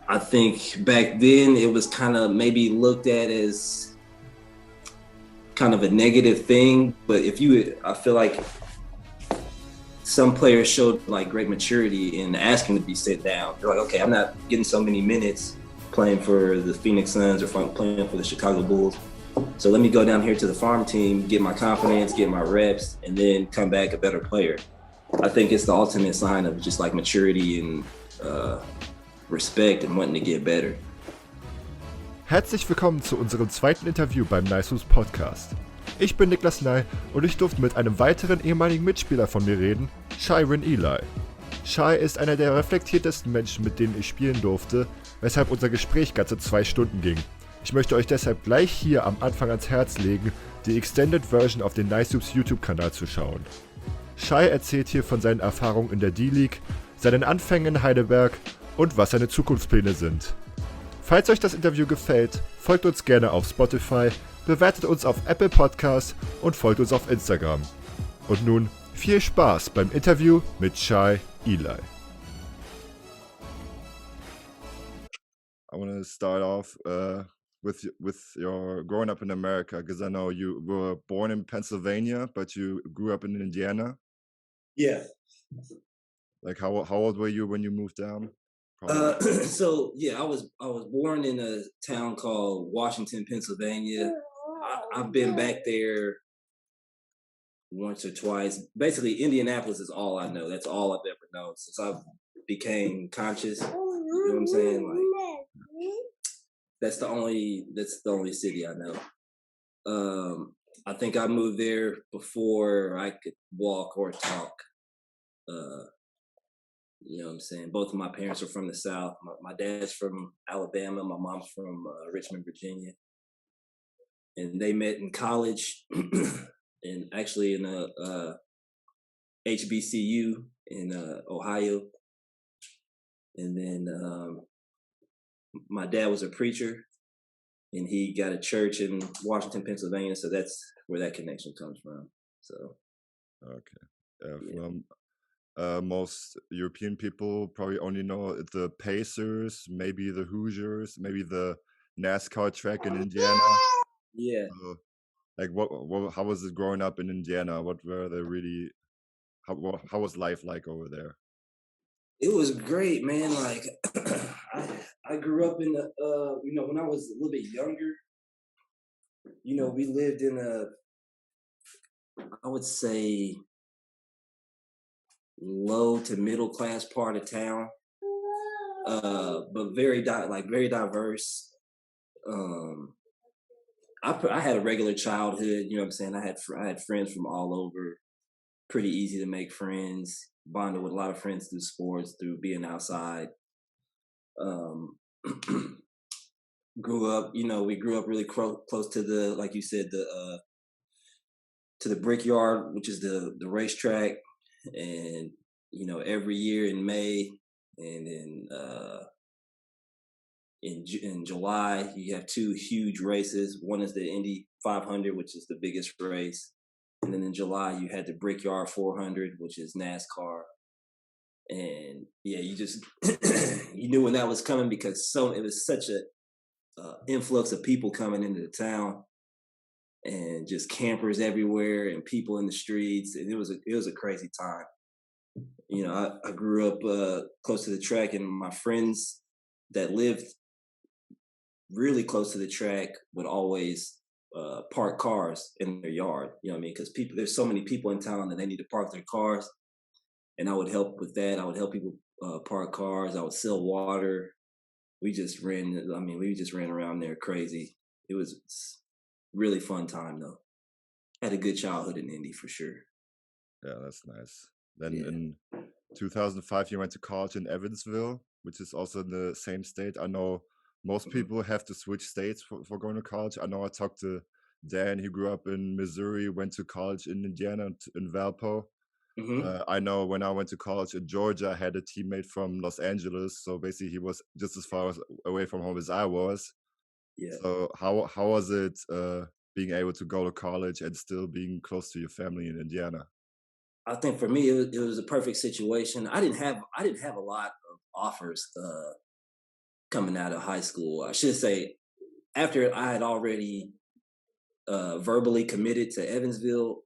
I think back then it was kind of maybe looked at as kind of a negative thing, but I feel like some players showed like great maturity in asking to be sit down. They're like, okay, I'm not getting so many minutes playing for the Phoenix Suns or playing for the Chicago Bulls. So let me go down here to the farm team, get my confidence, get my reps, and then come back a better player. I think it's the ultimate sign of just like maturity and respect and wanting to get better. Herzlich willkommen zu unserem zweiten Interview beim Nycehoops Podcast. Ich bin Niklas Ny und ich durfte mit einem weiteren ehemaligen Mitspieler von mir reden, Shyron Eli. Shy ist einer der reflektiertesten Menschen, mit denen ich spielen durfte, weshalb unser Gespräch ganze 2 Stunden ging. Ich möchte euch deshalb gleich hier am Anfang ans Herz legen, die Extended Version auf den Nycehoops YouTube-Kanal zu schauen. Shy erzählt hier von seinen Erfahrungen in der D-League, seinen Anfängen in Heidelberg und was seine Zukunftspläne sind. Falls euch das Interview gefällt, folgt uns gerne auf Spotify, bewertet uns auf Apple Podcasts und folgt uns auf Instagram. Und nun viel Spaß beim Interview mit Shy Eli. I want to start off with your growing up in America, because I know you were born in Pennsylvania, but you grew up in Indiana. Yeah. Like how old were you when you moved down? So yeah, I was born in a town called Washington, Pennsylvania. I've been back there once or twice. Basically, Indianapolis is all I know. That's all I've ever known since I became conscious. You know what I'm saying? Like that's the only city I know. I think I moved there before I could walk or talk. You know what I'm saying? Both of my parents are from the South. My dad's from Alabama. My mom's from Richmond, Virginia. And they met in college and actually in a HBCU in Ohio. And then my dad was a preacher and he got a church in Washington, Pennsylvania. So that's where that connection comes from. So. Okay. Most European people probably only know the Pacers, maybe the Hoosiers, maybe the NASCAR track in Indiana. Yeah. Like how was it growing up in Indiana? What were they really? How was life like over there? It was great, man. Like I grew up in the when I was a little bit younger. We lived in I would say low to middle class part of town, but very diverse. I had a regular childhood. You know what I'm saying? I had friends from all over. Pretty easy to make friends. Bonded with a lot of friends through sports, through being outside. Grew up. We grew up really close to the, like you said, to the Brickyard, which is the racetrack. And every year in May and in July, you have 2 huge races. One is the Indy 500, which is the biggest race, and then in July you had the Brickyard 400, which is NASCAR. And yeah, you just you knew when that was coming because it was such a influx of people coming into the town, and just campers everywhere and people in the streets, and it was a crazy time. I grew up close to the track, and my friends that lived really close to the track would always park cars in their yard. You know what I mean? Because there's so many people in town that they need to park their cars, and I would help with that. I would help people park cars. I would sell water. We just ran around there crazy. It was really fun time though. Had a good childhood in Indy for sure. Yeah, that's nice. Then in 2005 you went to college in Evansville, which is also in the same state. I know most people have to switch states for going to college. I know I talked to Dan. He grew up in Missouri, went to college in Indiana, in Valpo. I know when I went to college in Georgia, I had a teammate from Los Angeles. So basically he was just as far away from home as I was. Yeah. So how was it being able to go to college and still being close to your family in Indiana? I think for me it was a perfect situation. I didn't have a lot of offers coming out of high school. I should say after I had already verbally committed to Evansville,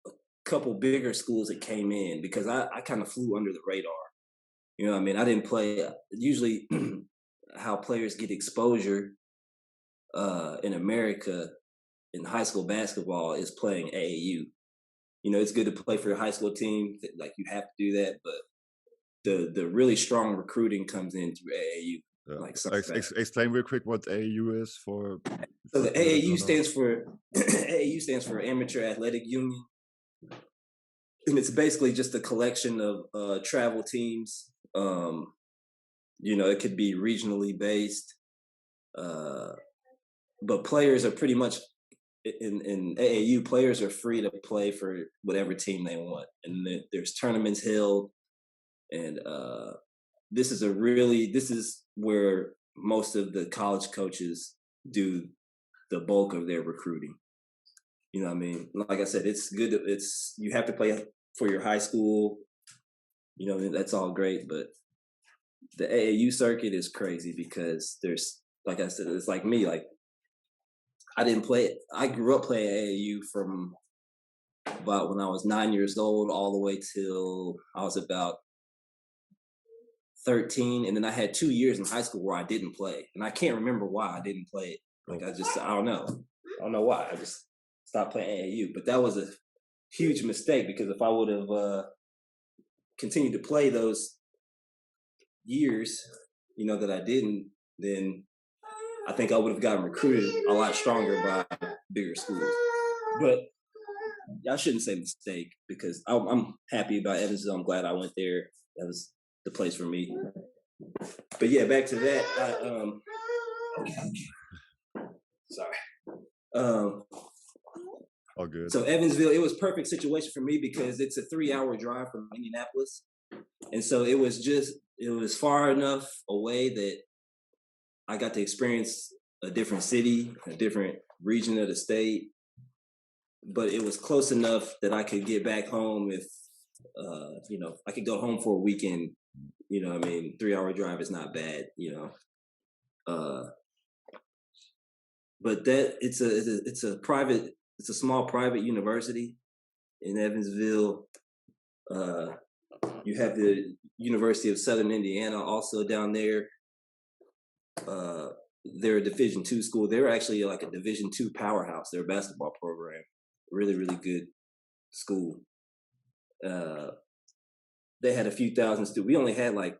a couple bigger schools that came in because I kind of flew under the radar. You know what I mean? I didn't play usually how players get exposure in America in high school basketball is playing AAU. You know, it's good to play for your high school team. Like you have to do that, but the really strong recruiting comes in through AAU. Yeah. Like Explain real quick what AAU is for. So the AAU stands for AAU stands for Amateur Athletic Union, and it's basically just a collection of travel teams. You know, it could be regionally based, but players are pretty much in AAU. Players are free to play for whatever team they want, and there's tournaments held. And this is where most of the college coaches do the bulk of their recruiting. You know what I mean? Like I said, it's good. You have to play for your high school. You know, that's all great, but the AAU circuit is crazy because there's, like I said, it's like me. Like I didn't play it. I grew up playing AAU from about when I was 9 years old all the way till I was about 13, and then I had 2 years in high school where I didn't play, and I can't remember why I didn't play it. Like I don't know why. I just stopped playing AAU. But that was a huge mistake because if I would have continued to play those years, you know, that I didn't, then I think I would have gotten recruited a lot stronger by bigger schools. But I shouldn't say mistake because I'm happy about Evansville. I'm glad I went there. That was the place for me. But yeah, back to that. Sorry. All good. So Evansville, it was perfect situation for me because it's a 3-hour drive from Indianapolis. And so it was far enough away that I got to experience a different city, a different region of the state. But it was close enough that I could get back home if, you know, I could go home for a weekend. You know what I mean? 3-hour drive is not bad, you know. But that it's a small private university in Evansville. You have the University of Southern Indiana also down there. They're a Division II school. They're actually like a Division II powerhouse. They're a basketball program. Really, really good school. They had a few thousand students. We only had at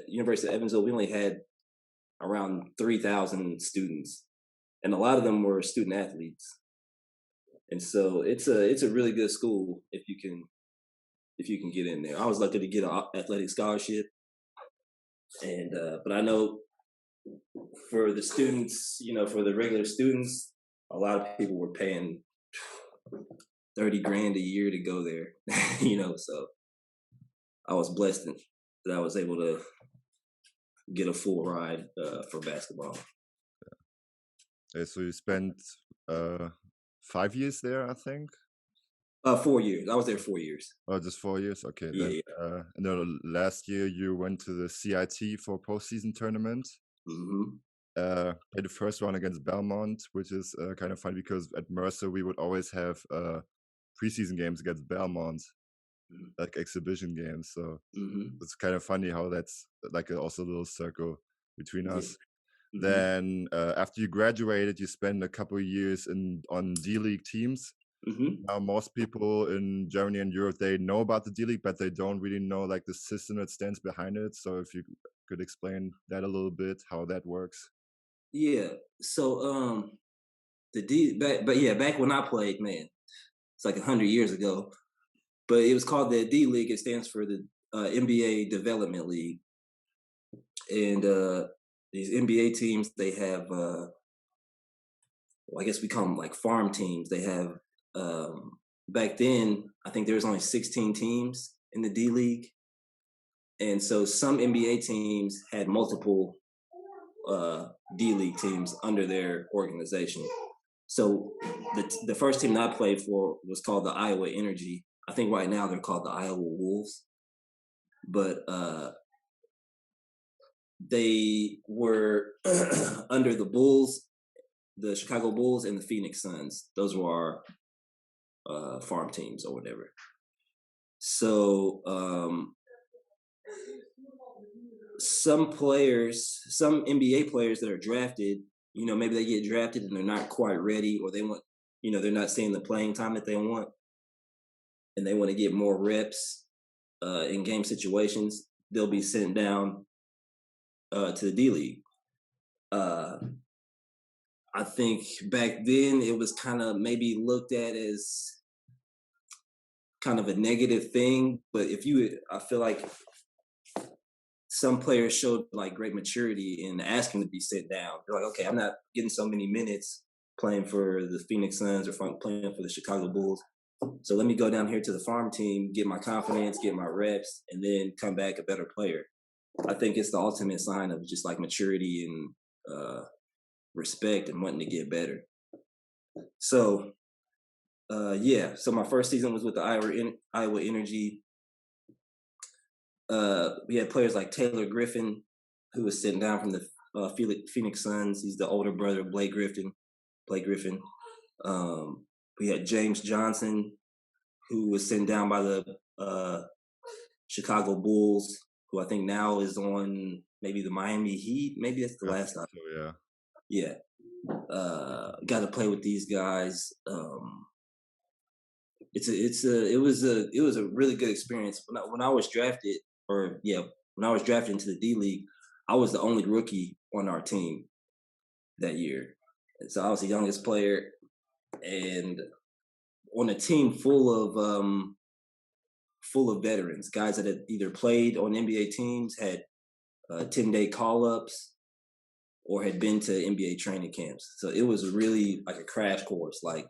University of Evansville, we only had around 3,000 students. And a lot of them were student athletes. And so it's a really good school if you can get in there. I was lucky to get an athletic scholarship. And but I know for the students, you know, for the regular students, a lot of people were paying $30,000 a year to go there. You know, so I was blessed that I was able to get a full ride for basketball. Yeah, so you spent 5 years there, I think. 4 years. I was there 4 years. Oh, just 4 years. Okay. Yeah. Then, and then last year you went to the CIT for postseason tournament. Mm-hmm. Played the first round against Belmont, which is kind of funny because at Mercer we would always have preseason games against Belmont, like exhibition games. So it's kind of funny how that's like also a little circle between us. Mm-hmm. Then after you graduated, you spent a couple of years on D-League teams. Mm-hmm. Now most people in Germany and Europe, they know about the D-League, but they don't really know like the system that stands behind it. So if you could explain that a little bit, how that works. Yeah. So back when I played, man, it's like 100 years ago. But it was called the D-League. It stands for the NBA Development League. And these NBA teams, they have, I guess we call them like farm teams. They have, back then, I think there was only 16 teams in the D-League. And so some NBA teams had multiple D-League teams under their organization. So the first team that I played for was called the Iowa Energy. I think right now they're called the Iowa Wolves. But they were under the Bulls, the Chicago Bulls, and the Phoenix Suns. Those were our farm teams or whatever. So some NBA players that are drafted, maybe they get drafted and they're not quite ready, or they want, they're not seeing the playing time that they want, and they want to get more reps in game situations. They'll be sent down to the D League. I think back then it was kind of maybe looked at as kind of a negative thing, but I feel like some players showed like great maturity in asking to be sent down. They're like, okay, I'm not getting so many minutes playing for the Phoenix Suns or playing for the Chicago Bulls. So let me go down here to the farm team, get my confidence, get my reps, and then come back a better player. I think it's the ultimate sign of just like maturity and respect and wanting to get better. So, so my first season was with the Iowa Energy. We had players like Taylor Griffin, who was sitting down from the Phoenix Suns. He's the older brother of Blake Griffin. We had James Johnson, who was sent down by the Chicago Bulls, who I think now is on maybe the Miami Heat. Maybe that's the last time. Yeah. Yeah. Got to play with these guys. It was a really good experience. When I was drafted, when I was drafted into the D League, I was the only rookie on our team that year. And so I was the youngest player, and on a team full of veterans, guys that had either played on NBA teams, had 10-day call-ups, or had been to NBA training camps. So it was really like a crash course, like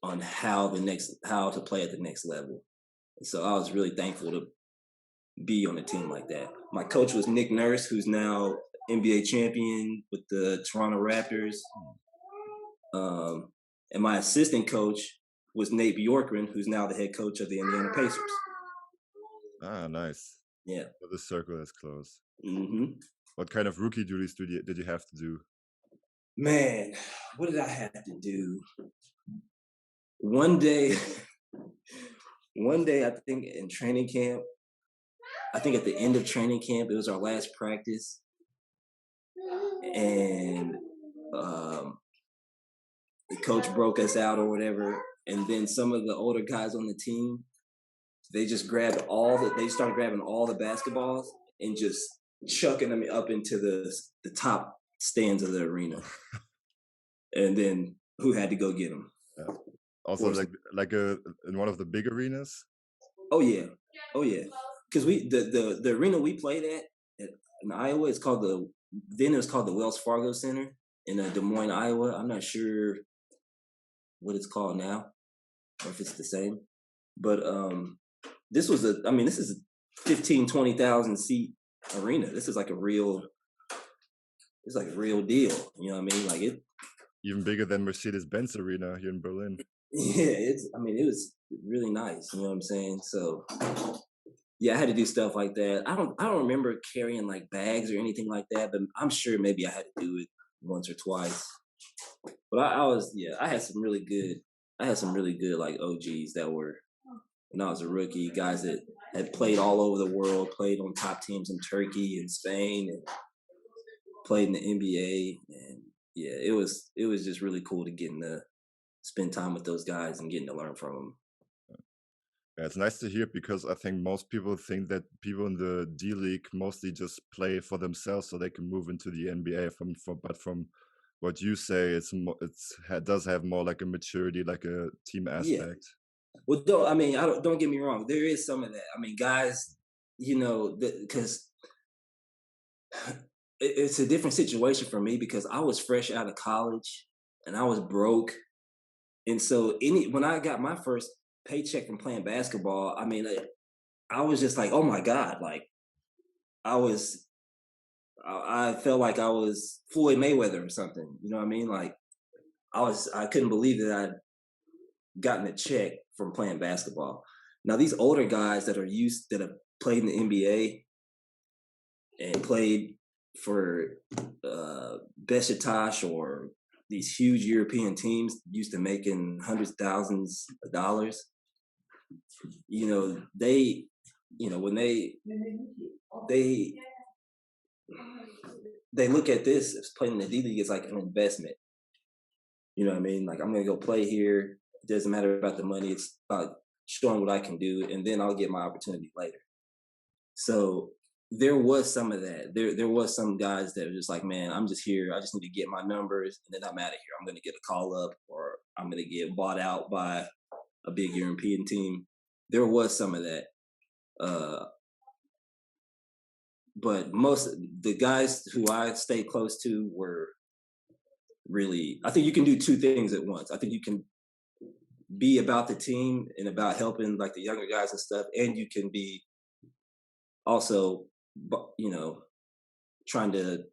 on how to play at the next level. And so I was really thankful to be on a team like that. My coach was Nick Nurse, who's now NBA champion with the Toronto Raptors. And my assistant coach was Nate Bjorkgren, who's now the head coach of the Indiana Pacers. Ah, nice. Yeah. So the circle is closed. Mm-hmm. What kind of rookie duties did you have to do? Man, what did I have to do? One day, I think in training camp, I think at the end of training camp, it was our last practice. And the coach broke us out or whatever. And then some of the older guys on the team, they just started grabbing all the basketballs and just chucking them up into the top stands of the arena. And then who had to go get them? Yeah. Also, like in one of the big arenas. Oh yeah. Because the arena we played at in Iowa is called it was called the Wells Fargo Center in Des Moines, Iowa. I'm not sure what it's called now, or if it's the same. But this is a 15,000, 20,000 seat arena. This is like a real deal. You know what I mean? Like it. Even bigger than Mercedes-Benz Arena here in Berlin. Yeah, it was really nice. You know what I'm saying? So yeah, I had to do stuff like that. I don't remember carrying like bags or anything like that, but I'm sure maybe I had to do it once or twice. But I had some really good like OGs that were, when I was a rookie, guys that had played all over the world, played on top teams in Turkey and Spain, and played in the NBA. And yeah, it was just really cool to get to spend time with those guys and getting to learn from them. Yeah, it's nice to hear, because I think most people think that people in the D League mostly just play for themselves so they can move into the NBA. But from what you say, it does have more like a maturity, like a team aspect. Yeah. Well, don't get me wrong. There is some of that. I mean, guys, because it's a different situation for me, because I was fresh out of college and I was broke. And so when I got my first paycheck from playing basketball, I mean, I was just like, oh my God, like I felt like I was Floyd Mayweather or something. You know what I mean? Like I couldn't believe that I'd gotten a check from playing basketball. Now these older guys that have played in the NBA, and played for Besiktas or these huge European teams used to making hundreds of thousands of dollars. They, when they look at this as playing in the D League as like an investment. You know what I mean? Like, I'm gonna go play here. It doesn't matter about the money. It's about showing what I can do, and then I'll get my opportunity later. So there was some of that. There was some guys that were just like, man, I'm just here. I just need to get my numbers, and then I'm out of here. I'm gonna get a call up, or I'm gonna get bought out by a big European team. There was some of that. But most of the guys who I stayed close to were really, I think you can do two things at once. I think you can be about the team and about helping like the younger guys and stuff, and you can be also, trying to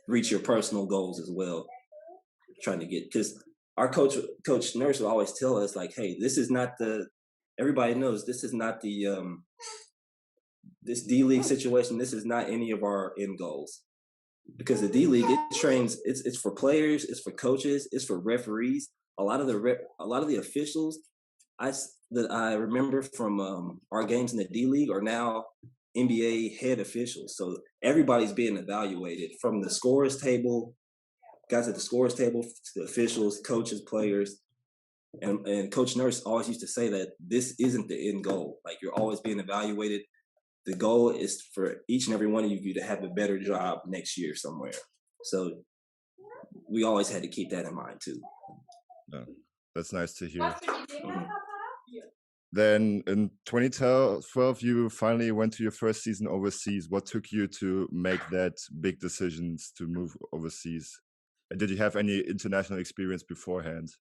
reach your personal goals as well. Trying to get, because our coach Nurse will always tell us like, hey, this is not everybody knows this is not this D League situation. This is not any of our end goals, because the D League, it trains. It's for players. It's for coaches. It's for referees. A lot of the officials that I remember from our games in the D League are now NBA head officials. So everybody's being evaluated, from the scorers table, guys at the scorers table, to the officials, coaches, players. And Coach Nurse always used to say that this isn't the end goal. Like, you're always being evaluated. The goal is for each and every one of you to have a better job next year somewhere. So we always had to keep that in mind too. Yeah, that's nice to hear. Mhm. Then in 2012, you finally went to your first season overseas. What took you to make that big decisions to move overseas? And did you have any international experience beforehand?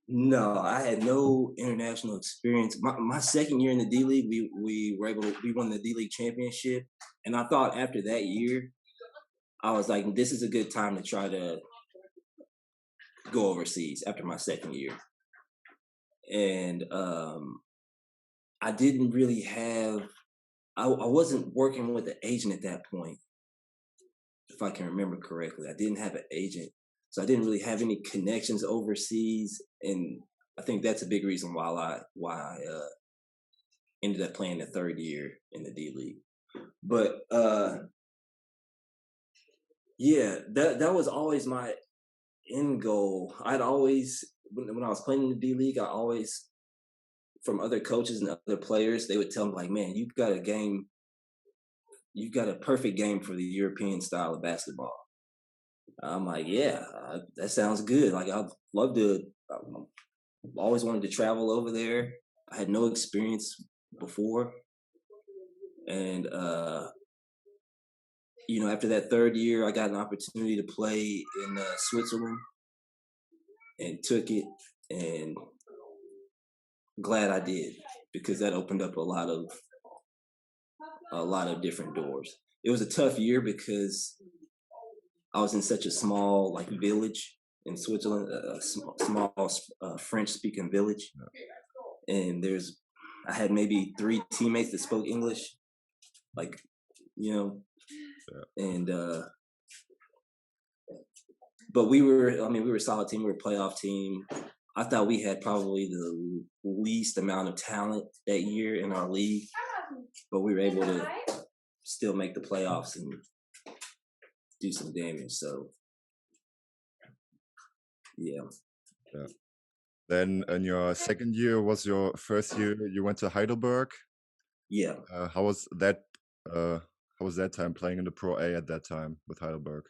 No, I had no international experience. My second year in the D League, we won the D League championship, and I thought after that year, I was like, this is a good time to try to go overseas after my second year. And I didn't really have, I wasn't working with an agent at that point, if I can remember correctly. I didn't have an agent, so I didn't really have any connections overseas, and I think that's a big reason why I ended up playing the third year in the D League. But yeah, that was always my end goal. I'd always, when I was playing in the D League, I always, from other coaches and other players, they would tell me like, man, you've got a perfect game for the European style of basketball. I'm like, yeah, that sounds good. Like, I'd love to. I've always wanted to travel over there. I had no experience before, and after that third year, I got an opportunity to play in Switzerland, and took it, and glad I did, because that opened up a lot of different doors. It was a tough year because I was in such a small village in Switzerland, a small French-speaking village, and I had maybe 3 teammates that spoke English, and but we were a solid team. We were a playoff team. I thought we had probably the least amount of talent that year in our league, but we were able to still make the playoffs and do some damage. So, yeah. Then in your second year was your first year. You went to Heidelberg. Yeah. How was that? How was that time playing in the Pro A at that time with Heidelberg?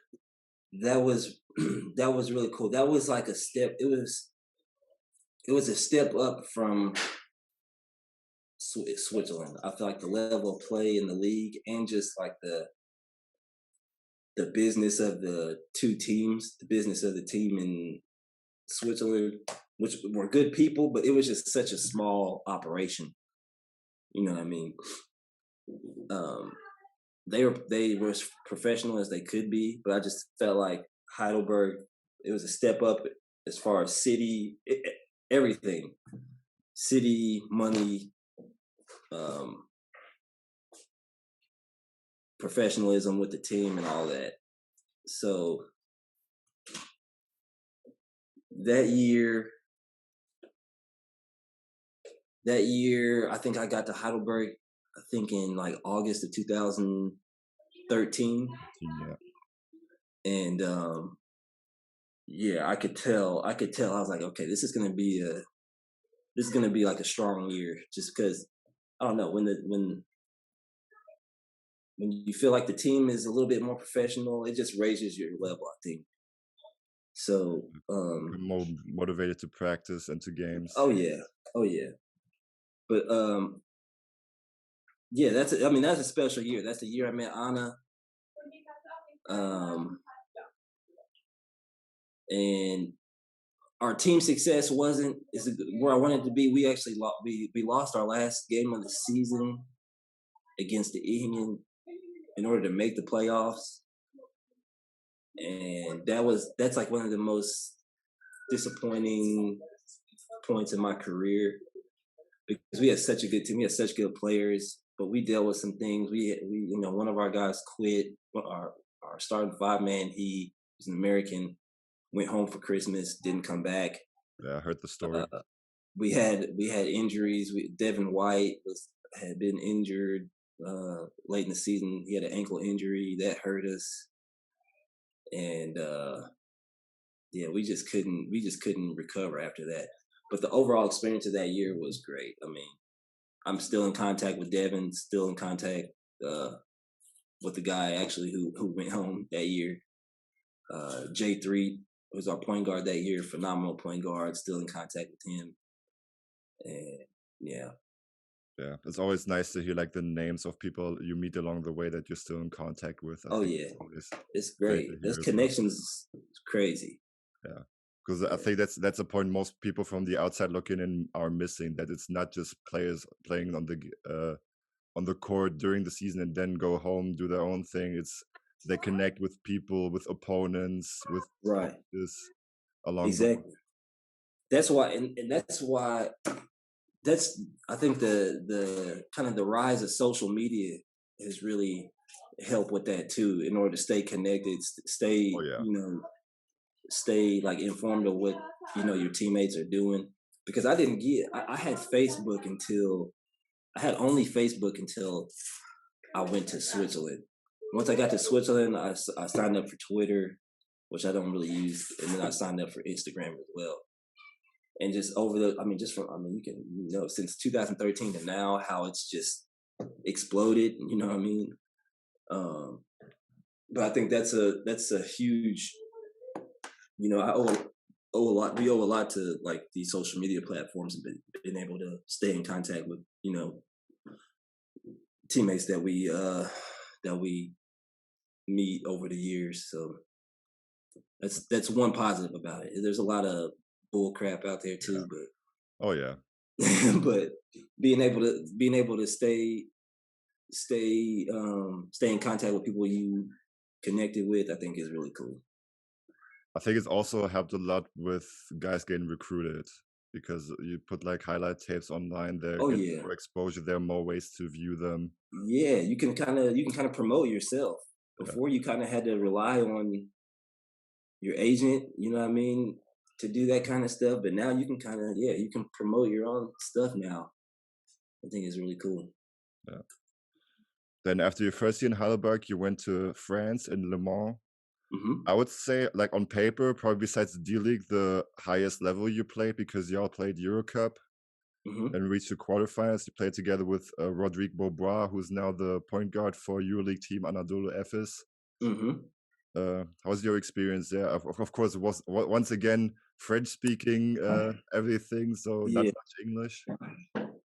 That was really cool. That was like a step. It was a step up from Switzerland. I feel like the level of play in the league, and just like the business of the two teams, the business of the team in Switzerland, which were good people, but it was just such a small operation. You know what I mean? They were as professional as they could be, but I just felt like Heidelberg, it was a step up as far as city, everything, city, money, professionalism with the team and all that. So that year, I think I got to Heidelberg, I think in like August of 2013. Yeah. And yeah, I could tell. I was like, okay, this is gonna be like a strong year, just because I don't know, when you feel like the team is a little bit more professional, it just raises your level, I think. So, You're more motivated to practice and to games. oh yeah, oh yeah. But yeah, that's a special year. That's the year I met Anna. And our team success wasn't where I wanted to be. We actually we lost our last game of the season against the ehemaligen in order to make the playoffs, and that's like one of the most disappointing points in my career, because we had such a good team, we had such good players, but we dealt with some things. We one of our guys quit. Our starting 5-man, he was an American, went home for Christmas, didn't come back. Yeah, I heard the story. We had injuries. Devin White had been injured late in the season. He had an ankle injury that hurt us, and yeah, we just couldn't recover after that. But the overall experience of that year was great. I mean, I'm still in contact with Devin, still in contact with the guy actually who went home that year. J3 was our point guard that year, phenomenal point guard, still in contact with him. And yeah. Yeah, it's always nice to hear like the names of people you meet along the way that you're still in contact with. I think Yeah, it's great great. to Those hear as well. connections is crazy. Yeah, because I think that's a point most people from the outside looking in are missing. That it's not just players playing on the court during the season and then go home, do their own thing. It's they connect with people, with opponents, with Right. coaches along the way. Exactly. That's why, and that's why. That's, I think, the kind of the rise of social media has really helped with that too. In order to stay connected, stay Oh yeah, stay like informed of what your teammates are doing. Because I didn't get, I had Facebook until I had only Facebook until I went to Switzerland. Once I got to Switzerland, I signed up for Twitter, which I don't really use, and then I signed up for Instagram as well. And just you can, since 2013 to now, how it's just exploded. You know what I mean? But I think that's a huge, I owe a lot. We owe a lot to like these social media platforms and being able to stay in contact with teammates that we meet over the years. So that's one positive about it. There's a lot of bull crap out there too, yeah. but Oh yeah, but being able to stay in contact with people you connected with, I think is really cool. I think it's also helped a lot with guys getting recruited because you put like highlight tapes online. They're Oh getting yeah, more exposure. There are more ways to view them. yeah. You can kind of promote yourself. Yeah. Before, you kind of had to rely on your agent. You know what I mean? To do that kind of stuff. But now you can you can promote your own stuff now. I think it's really cool. Yeah. Then after your first year in Heidelberg, you went to France in Le Mans. Mm-hmm. I would say, like on paper, probably besides the D League, the highest level you played because y'all played Euro Cup and reached the quarterfinals. You played together with Rodrigue Beaubois, who's now the point guard for EuroLeague team Anadolu Efes. How was your experience there? Of course, it was once again French speaking everything, so not much English.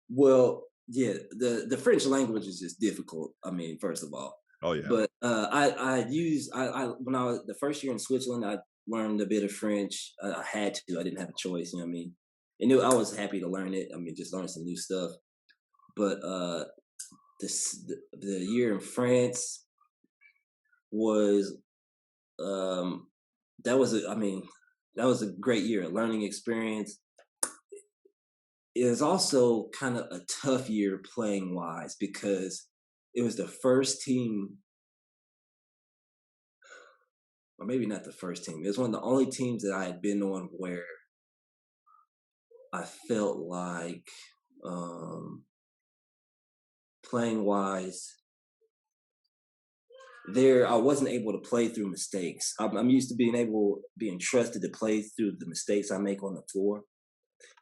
Well, yeah, the French language is just difficult. I mean, first of all. Oh yeah. But I when I was the first year in Switzerland, I learned a bit of French. I had to. I didn't have a choice. You know what I mean? And I was happy to learn it. I mean, just learn some new stuff. But the year in France was that was a great year, a learning experience. It was also kind of a tough year playing wise because it was the first team or maybe not the first team. It was one of the only teams that I had been on where I felt like playing wise, there I wasn't able to play through mistakes. I'm used to being trusted to play through the mistakes I make on the floor.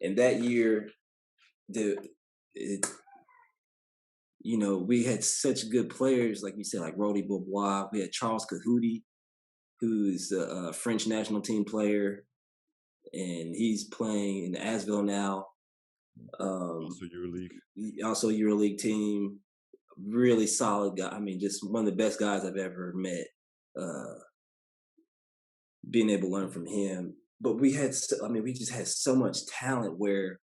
And that year, the it, we had such good players, like you said, like Rody Bobois. We had Charles Kahudi, who's a French national team player, and he's playing in the Asvel now. Also EuroLeague. Also EuroLeague team. Really solid guy. I mean, just one of the best guys I've ever met. Being able to learn from him, but we just had so much talent where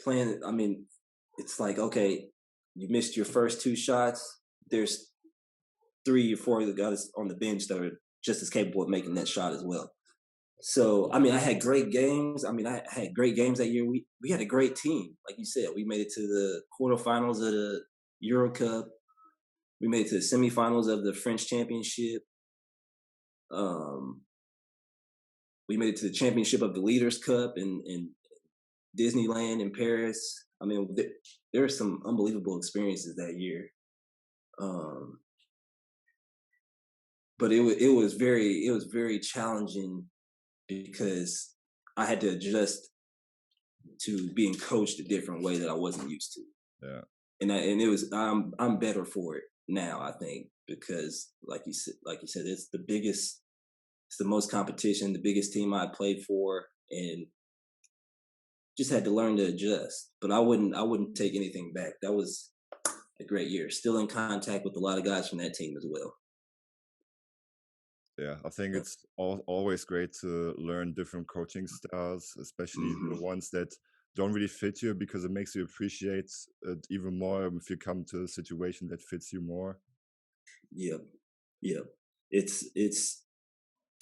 playing. I mean, it's like, okay, you missed your first two shots. There's 3 or 4 of the guys on the bench that are just as capable of making that shot as well. So, I mean, I had great games. I mean, I had great games that year. We had a great team. Like you said, we made it to the quarterfinals of the Euro Cup. We made it to the semifinals of the French Championship. We made it to the championship of the Leaders Cup in Disneyland in Paris. I mean, there were some unbelievable experiences that year. But it was very challenging because I had to adjust to being coached a different way that I wasn't used to. Yeah. And it was I'm better for it now, I think, because like you said, it's the most competition, the biggest team I played for, and just had to learn to adjust. But I wouldn't take anything back. That was a great year. Still in contact with a lot of guys from that team as well. Yeah, I think it's always great to learn different coaching styles, especially the ones that don't really fit you, because it makes you appreciate it even more if you come to a situation that fits you more. Yep. It's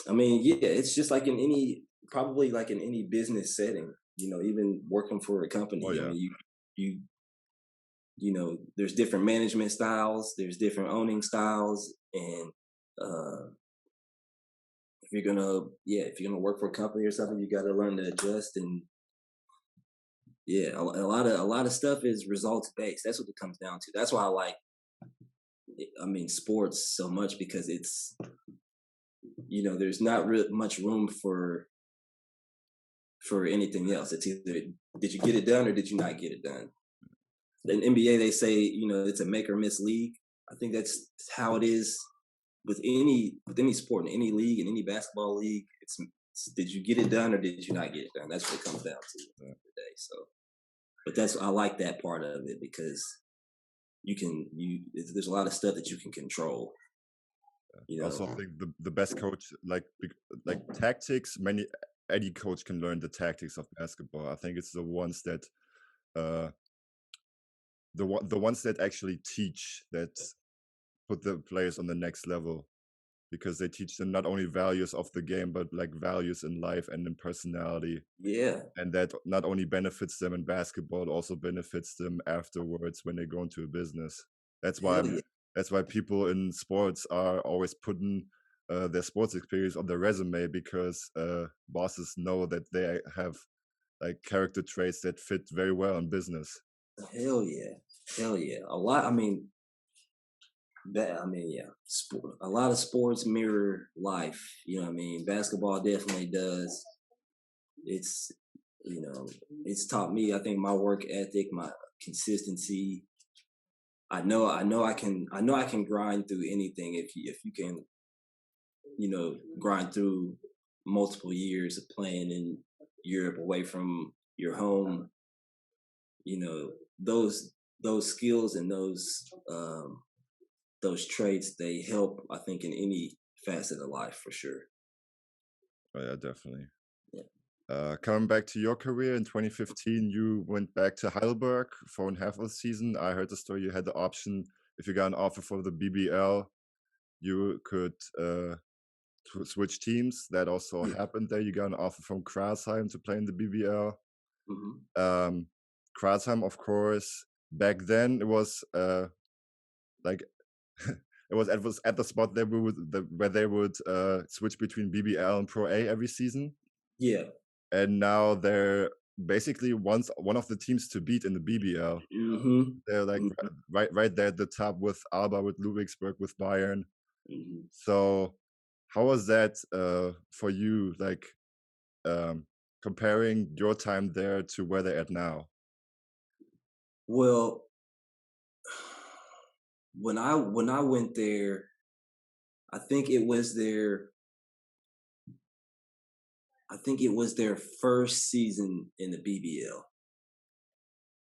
I mean, yeah, it's just like probably like in any business setting, even working for a company. Oh, yeah. I mean, there's different management styles, there's different owning styles, and if you're gonna work for a company or something, you got to learn to adjust. And yeah, a lot of stuff is results based. That's what it comes down to. That's why I like sports so much, because it's there's not much room for anything else. It's either did you get it done or did you not get it done. In NBA, they say it's a make or miss league. I think that's how it is with any sport, in any league, in any basketball league. It's did you get it done or did you not get it done? That's what it comes down to at the end of the day. So, but I like that part of it, because there's a lot of stuff that you can control. Also, I think the best coach, like tactics, any coach can learn the tactics of basketball. I think it's the ones that the ones that actually teach, that put the players on the next level, because they teach them not only values of the game, but like values in life and in personality. Yeah. And that not only benefits them in basketball, it also benefits them afterwards when they go into a business. That's why people in sports are always putting their sports experience on their resume, because bosses know that they have like character traits that fit very well in business. Hell yeah. A lot. A lot of sports mirror life. Basketball definitely does. It's it's taught me, I think, my work ethic, my consistency. I know I can grind through anything if you can, grind through multiple years of playing in Europe away from your home. Those skills and those traits, they help, I think, in any facet of life, for sure. Oh, yeah, definitely. Yeah. Coming back to your career in 2015, you went back to Heidelberg for half of the season. I heard the story. You had the option, if you got an offer for the BBL, you could switch teams. That also happened there. You got an offer from Krasheim to play in the BBL. Krasheim, of course, back then it was like it was at the spot that where they would switch between BBL and Pro A every season, Yeah. and now they're basically one of the teams to beat in the BBL. Mm-hmm. They're like Mm-hmm. right there at the top with Alba, with Ludwigsburg, with Bayern. Mm-hmm. So how was that for you, like comparing your time there to where they're at now? Well, when I went there, I think it was their first season in the BBL.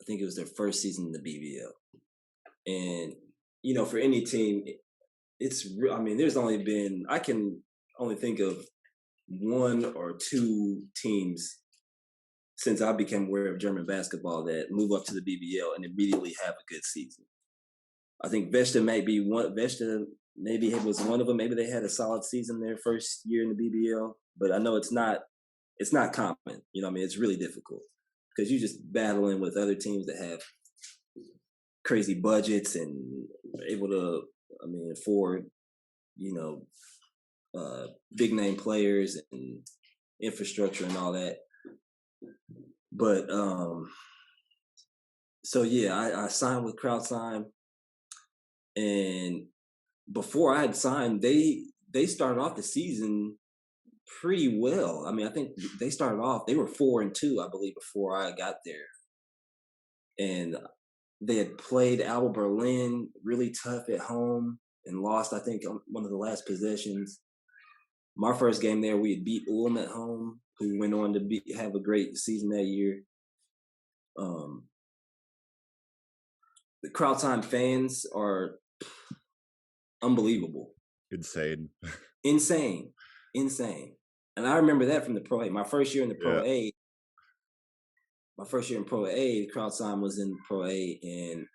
I think it was their first season in the BBL. And for any team, I mean, there's only been, I can only think of one or two teams since I became aware of German basketball that move up to the BBL and immediately have a good season. I think Vesta maybe it was one of them. Maybe they had a solid season their first year in the BBL, but I know it's not common. I mean, it's really difficult because you're just battling with other teams that have crazy budgets and are able to, I mean, afford, big name players and infrastructure and all that. But so yeah, I signed with Krautsheim, and before I had signed, they started off the season pretty well. I mean, I think they were 4-2, I believe, before I got there, and they had played Alba Berlin really tough at home and lost, I think, on one of the last possessions. My first game there, we had beat Ulm at home, who went on to have a great season that year. The Krautsheim fans are unbelievable. Insane. Insane. And I remember that from the Pro A. My first year in Pro A, Krautsheim was in Pro A, and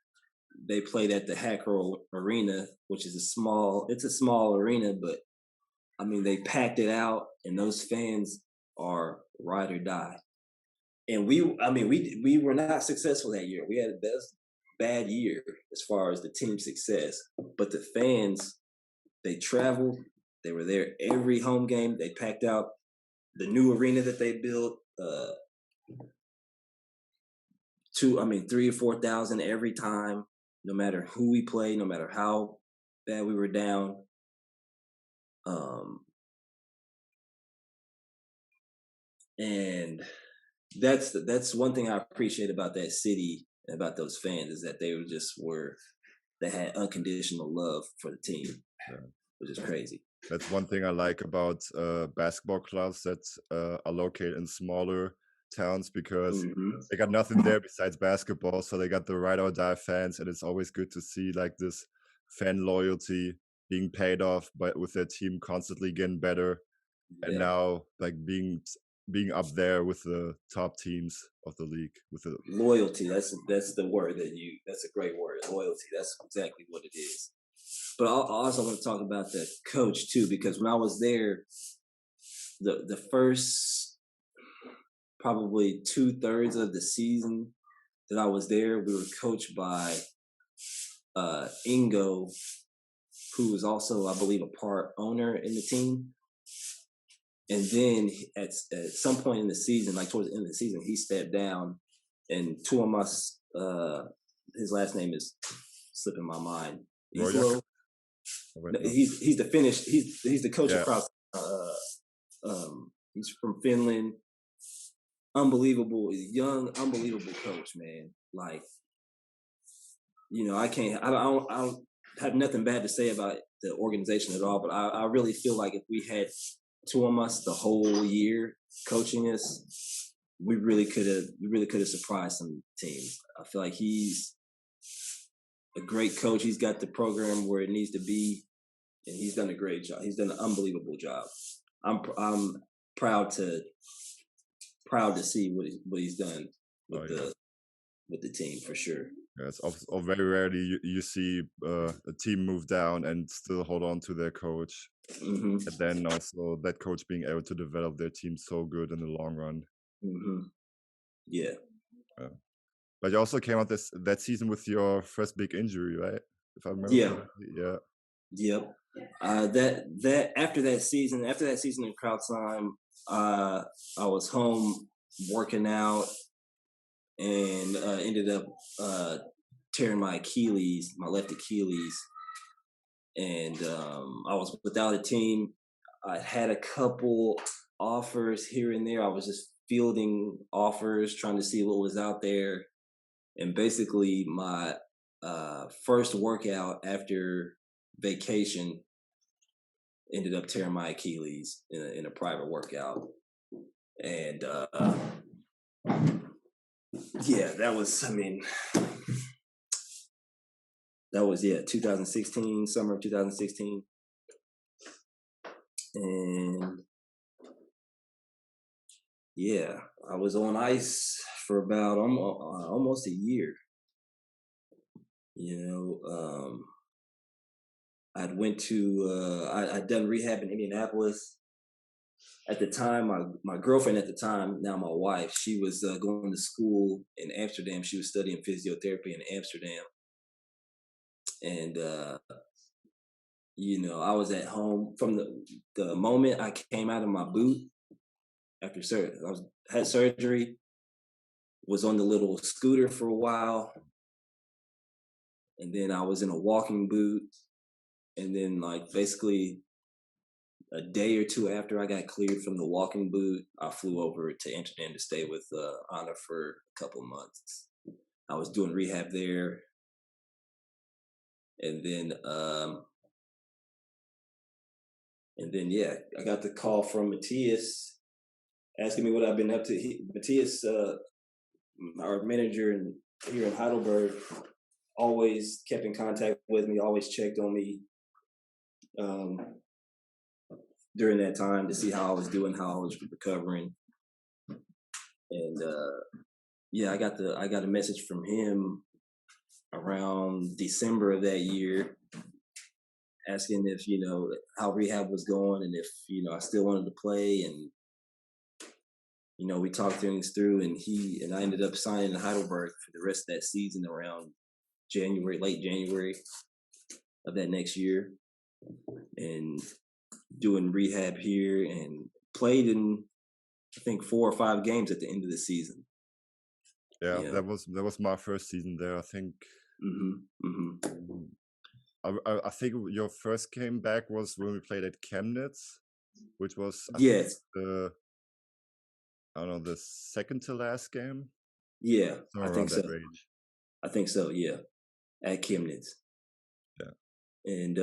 they played at the Hacker Arena, which is a small arena, but I mean, they packed it out, and those fans are ride or die. And we were not successful that year. We had a bad year as far as the team success, but the fans, they traveled. They were there every home game. They packed out the new arena that they built. 3,000 or 4,000 every time, no matter who we played, no matter how bad we were down. And that's one thing I appreciate about that city and about those fans, is that they had unconditional love for the team, which is crazy. That's one thing I like about basketball clubs that are located in smaller towns, because they got nothing there besides basketball, so they got the ride or die fans, and it's always good to see like this fan loyalty being paid off, but with their team constantly getting better, and now like being up there with the top teams of the league. With the loyalty, that's the word that's a great word. Loyalty, that's exactly what it is. But I also want to talk about the coach too, because when I was there, the first probably 2/3 of the season that I was there, we were coached by Ingo, who was also, I believe, a part owner in the team. And then at some point in the season, like towards the end of the season, he stepped down, and Tuomas, his last name is slipping my mind. He's the Finnish. He's the coach of Kraus. He's from Finland. Unbelievable, young, unbelievable coach, man. Like, I don't have nothing bad to say about the organization at all, but I really feel like if we had Tuomas the whole year coaching us, we really could have surprised some teams. I feel like he's a great coach. He's got the program where it needs to be, and he's done a great job. He's done an unbelievable job. I'm proud to see what he's done with the team, for sure. Yeah, it's also very rarely you see a team move down and still hold on to their coach, and then also that coach being able to develop their team so good in the long run. Yeah. But you also came out that season with your first big injury, right? if I remember Yeah. correctly. Yeah. Yep. After that season in Krautsheim, I was home working out and ended up tearing my Achilles, my left Achilles, and I was without a team. I had a couple offers here and there. I was just fielding offers, trying to see what was out there, and basically my first workout after vacation ended up tearing my Achilles in a private workout, and yeah, that was. I mean, that was 2016, summer of 2016, and yeah, I was on ice for about almost a year. You know, I'd went to I'd done rehab in Indianapolis. At the time, my girlfriend at the time, now my wife, she was going to school in Amsterdam. She was studying physiotherapy in Amsterdam, and I was at home from the moment I came out of my boot after surgery. Had surgery, was on the little scooter for a while, and then I was in a walking boot, and then like basically a day or two after I got cleared from the walking boot, I flew over to Amsterdam to stay with Anna for a couple months. I was doing rehab there, and then yeah, I got the call from Matthias asking me what I've been up to. Matthias, our manager here in Heidelberg, always kept in contact with me, always checked on me during that time to see how I was doing, how I was recovering. And yeah, I got a message from him around December of that year asking if, how rehab was going and if, I still wanted to play. And, we talked things through, and I ended up signing in Heidelberg for the rest of that season around late January of that next year, and doing rehab here, and played in, I think, 4 or 5 games at the end of the season. Yeah, that was my first season there, I think. I think your first game back was when we played at Chemnitz, which was I don't know, the second to last game. Yeah, I think so. Range. I think so. Yeah, at Chemnitz. Yeah, and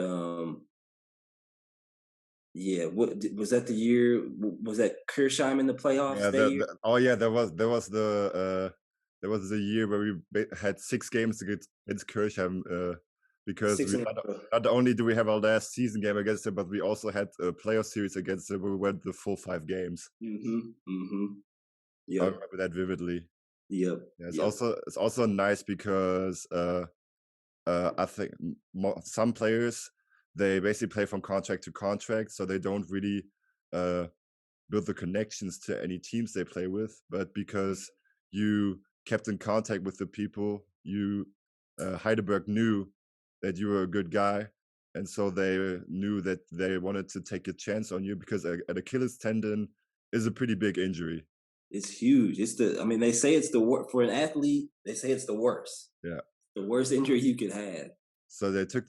yeah, what was that the year? Was that Kirchheim in the playoffs? Yeah, there was the year where we had 6 games against Kirchheim, because not only do we have our last season game against them, but we also had a playoff series against them where we went the full 5 games. Yep. I remember that vividly. Yep. Yeah, it's also nice because I think some players, they basically play from contract to contract, so they don't really build the connections to any teams they play with. But because you kept in contact with the people, Heidelberg knew that you were a good guy, and so they knew that they wanted to take a chance on you, because an Achilles tendon is a pretty big injury. It's huge. They say it's for an athlete, they say it's the worst. Yeah. The worst injury you could have. So they took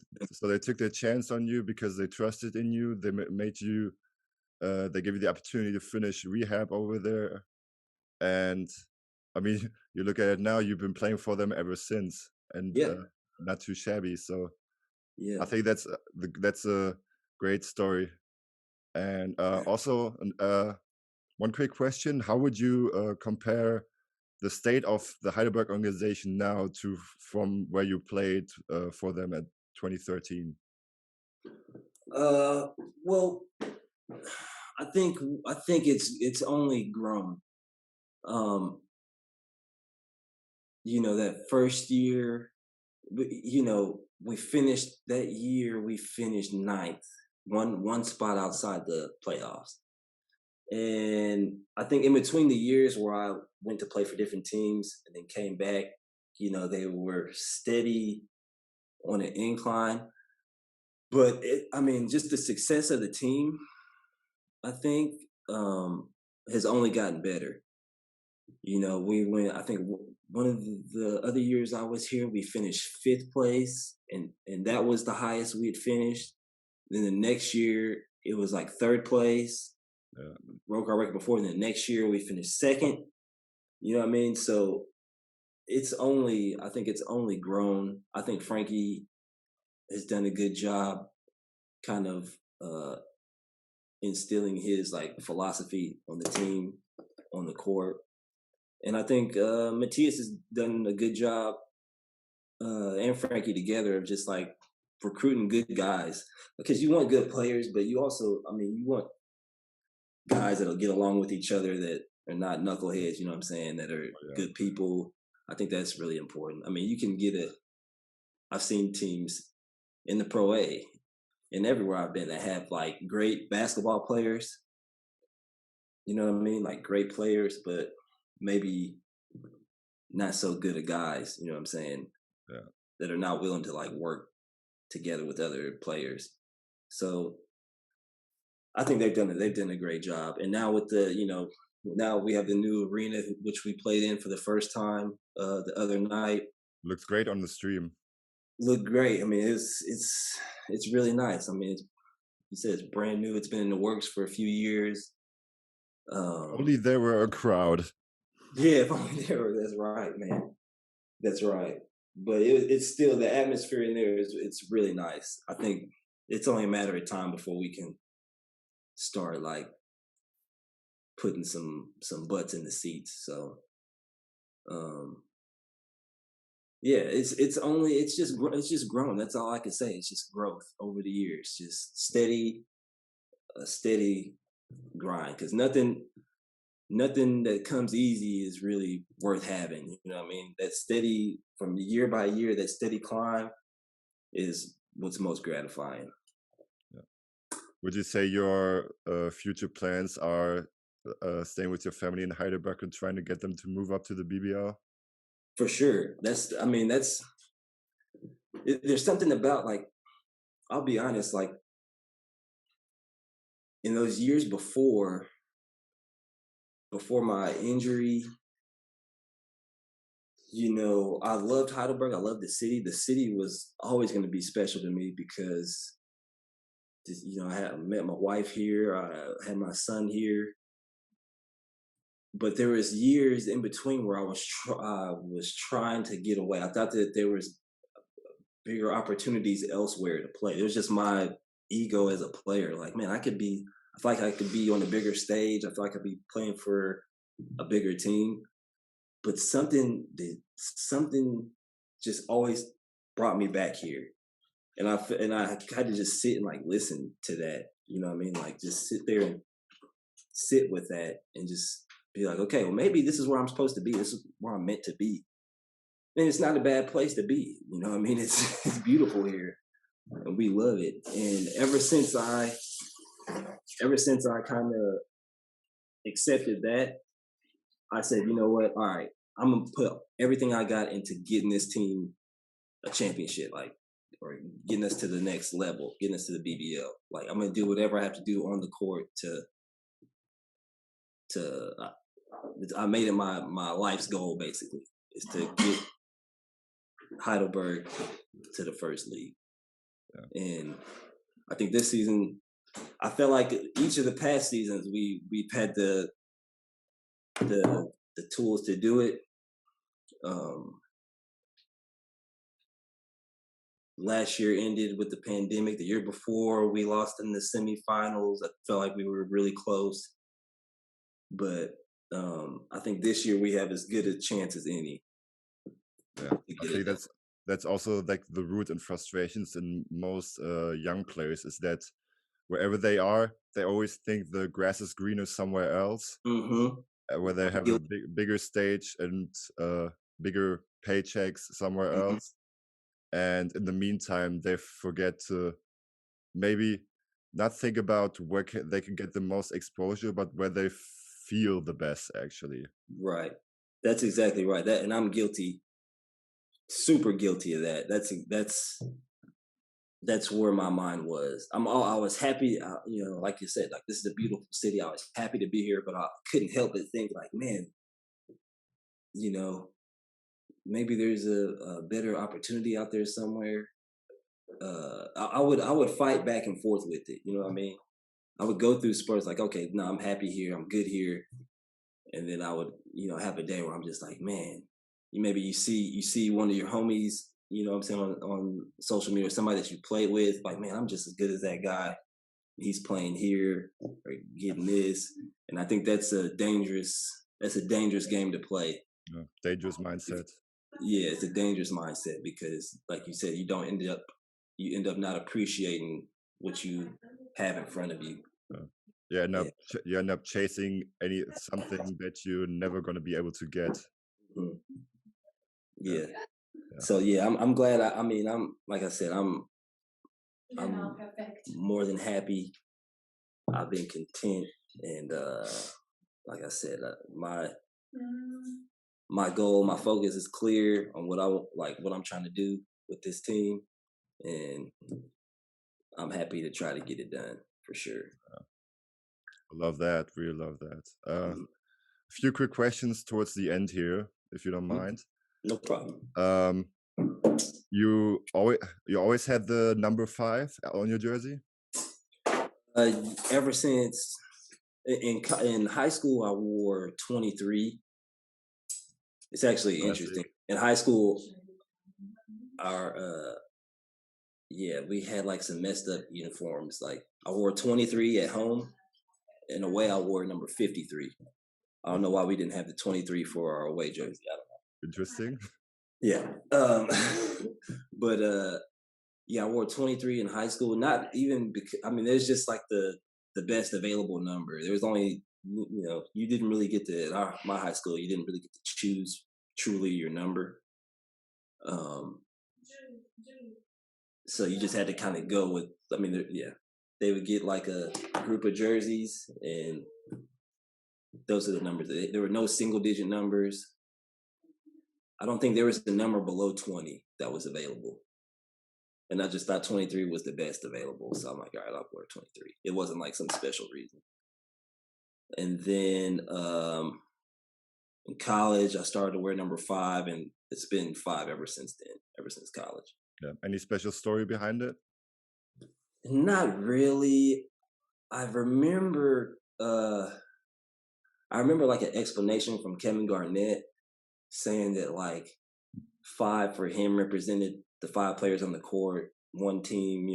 their chance on you because they trusted in you. They made you, they gave you the opportunity to finish rehab over there. And I mean, you look at it now, you've been playing for them ever since, and not too shabby. So yeah, I think that's a great story. And also, one quick question: how would you compare the state of the Heidelberg organization now from where you played for them at 2013? Well, I think it's only grown. That first year, we finished that year. We finished 9th, one spot outside the playoffs. And I think in between the years where I went to play for different teams and then came back, they were steady on an incline. But I mean, just the success of the team, I think, has only gotten better. We went. I think one of the other years I was here, we finished fifth place, and that was the highest we had finished. Then the next year, it was like third place, Yeah. broke our record before. And then the next year, we finished second. You know what I mean? So I think it's only grown. I think Frankie has done a good job, kind of instilling his like philosophy on the team, on the court. And I think Matthias has done a good job, and Frankie together, of just like recruiting good guys, because you want good players, but you also, I mean, you want guys that'll get along with each other, that are not knuckleheads. You know what I'm saying? That are Oh, yeah. good people. I think that's really important. I mean, you can get I've seen teams in the Pro A and everywhere I've been that have like great basketball players. You know what I mean? Like great players, but maybe not so good at guys. You know what I'm saying? Yeah. That are not willing to like work together with other players. So I think they've done a great job. And now with now we have the new arena, which we played in for the first time the other night. Looks great on the stream. Looked great. I mean, it's really nice. I mean, you said it's brand new. It's been in the works for a few years. Only there were a crowd. Yeah, if only there were. That's right, man. That's right. But it's still, the atmosphere in there it's really nice. I think it's only a matter of time before we can start like putting some butts in the seats. So yeah, it's just grown. That's all I can say. It's just growth over the years, just a steady grind. Because nothing that comes easy is really worth having. You know what I mean? That steady, from year by year, that steady climb is what's most gratifying. Would you say your future plans are staying with your family in Heidelberg and trying to get them to move up to the BBL? For sure. There's something about, like, I'll be honest, like in those years before my injury, I loved Heidelberg. I loved the city. The city was always going to be special to me because, I met my wife here. I had my son here. But there was years in between where I was trying to get away. I thought that there was bigger opportunities elsewhere to play. It was just my ego as a player. Like, man, I feel like I could be on a bigger stage. I feel like I could be playing for a bigger team. But something just always brought me back here. And I had to just sit and like listen to that. You know what I mean? Like just sit there and sit with that and just be like, okay, well, maybe this is where I'm supposed to be. This is where I'm meant to be. And it's not a bad place to be. You know what I mean? It's beautiful here and we love it. And ever since I kind of accepted that, I said, you know what? All right, I'm going to put everything I got into getting this team a championship, like, or getting us to the next level, getting us to the BBL. Like, I'm going to do whatever I have to do on the court I made it my life's goal, basically, is to get Heidelberg to the first league. Yeah. And I think this season, I felt like each of the past seasons we've had the tools to do it. Last year ended with the pandemic. The year before, we lost in the semifinals. I felt like we were really close. But I think this year we have as good a chance as any. Yeah, I think that's also like the root and frustrations in most young players, is that wherever they are, they always think the grass is greener somewhere else, where they have a bigger stage and bigger paychecks somewhere else. And in the meantime, they forget to maybe not think about where they can get the most exposure, but where they feel the best, actually. Right. That's exactly right. And I'm guilty super guilty of that. That's where my mind was. I was happy, like you said, like this is a beautiful city. I was happy to be here, but I couldn't help but think, like, man, you know, maybe there's a better opportunity out there somewhere. I would fight back and forth with it. You know what I mean? I would go through spurts like, okay, no, I'm happy here, I'm good here, and then I would, have a day where I'm just like, man, maybe you see one of your homies, what I'm saying, on social media, or somebody that you play with, like, man, I'm just as good as that guy. He's playing here or getting this, and I think that's a dangerous game to play. Yeah, dangerous mindset. Yeah, it's a dangerous mindset because, like you said, you end up not appreciating what you have in front of you. Yeah. You end up chasing something that you're never going to be able to get. Mhm. Yeah. Yeah. Yeah. So yeah, I'm glad. I'm like I said, I'm more than happy. I've been content, and like I said, my goal, my focus is clear on what I'm trying to do with this team, and I'm happy to try to get it done for sure. I love that. Really love that. Mhm. A few quick questions towards the end here, if you don't mind. No problem. You always had the number 5 on your jersey? Ever since in high school, I wore 23. It's actually interesting. Classic. In high school, our we had like some messed up uniforms. Like I wore 23 at home, and away I wore number 53. I don't know why we didn't have the 23 for our away jersey. I don't know. Interesting. Yeah. But I wore 23 in high school. Not even because there's just like the best available number. There was only you didn't really get to at my high school. You didn't really get to choose truly your number. So you just had to kind of go with. They would get like a group of jerseys, and those are the numbers. There were no single digit numbers. I don't think there was a number below 20 that was available. And I just thought 23 was the best available. So I'm like, all right, I'll wear 23. It wasn't like some special reason. And then in college, I started to wear number 5, and it's been 5 ever since then, ever since college. Yeah. Any special story behind it? Not really. I remember like an explanation from Kevin Garnett saying that like 5 for him represented the 5 players on the court, one team,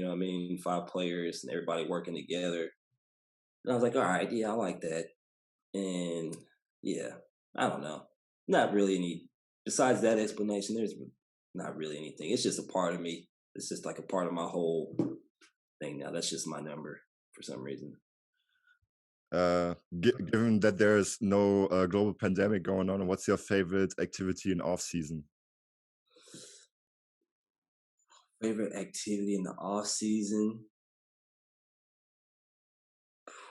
5 players and everybody working together. And I was like, all right, yeah, I like that. And yeah, I don't know. Not really any, besides that explanation, there's not really anything. It's just a part of me. It's just like a part of my whole thing now. That's just my number for some reason. Given that there's no global pandemic going on, what's your favorite activity in off-season? Favorite activity in the off season?